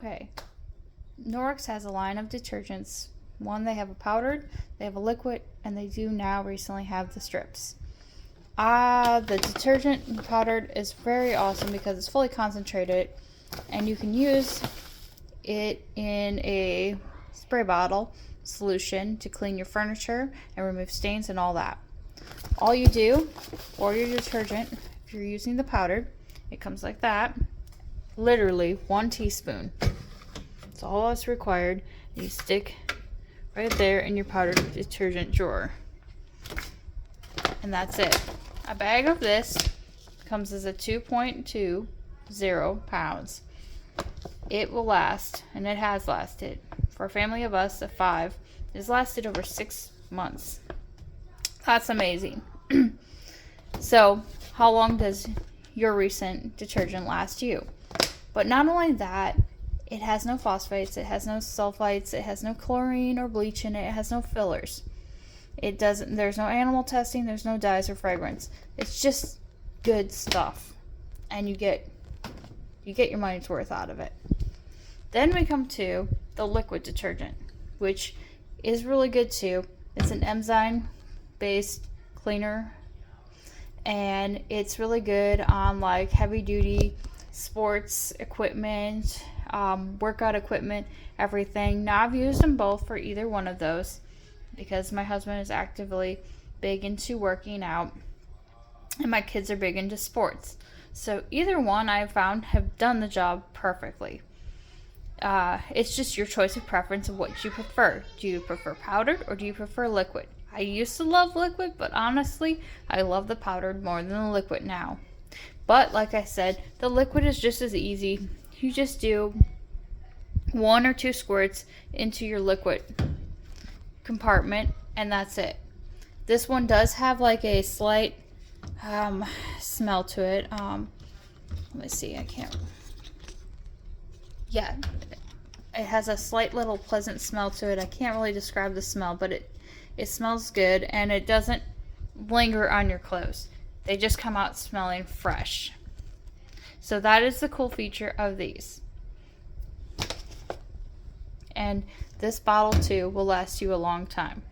Okay, Norwex has a line of detergents. One, they have a powdered, they have a liquid, and they do now recently have the strips. The detergent powdered is very awesome because it's fully concentrated, and you can use it in a spray bottle solution to clean your furniture and remove stains and all that. All you do for your detergent, if you're using the powdered, it comes like that. Literally 1 teaspoon. That's all that's required. You stick right there in your powdered detergent drawer. And that's it. A bag of this comes as a 2.20 pounds. It will last, and it has lasted. For a family of us of 5, it has lasted over 6 months. That's amazing. So, how long does your recent detergent last you? But not only that, it has no phosphates, it has no sulfates, it has no chlorine or bleach in it, it has no fillers. There's no animal testing, there's no dyes or fragrance. It's just good stuff. And you get your money's worth out of it. Then we come to the liquid detergent, which is really good too. It's an enzyme-based cleaner, and it's really good on like heavy duty sports equipment, workout equipment, everything. Now I've used them both for either one of those because my husband is actively big into working out and my kids are big into sports. So either one I found have done the job perfectly. It's just your choice of preference of what you prefer. Do you prefer powdered or do you prefer liquid? I used to love liquid, but honestly, I love the powdered more than the liquid now. But like I said, the liquid is just as easy. You just do 1 or 2 squirts into your liquid compartment, and that's it. This one does have like a slight smell to it. Let me see, yeah, it has a slight little pleasant smell to it. I can't really describe the smell, but it smells good, and it doesn't linger on your clothes. They just come out smelling fresh. So that is the cool feature of these. And this bottle too will last you a long time.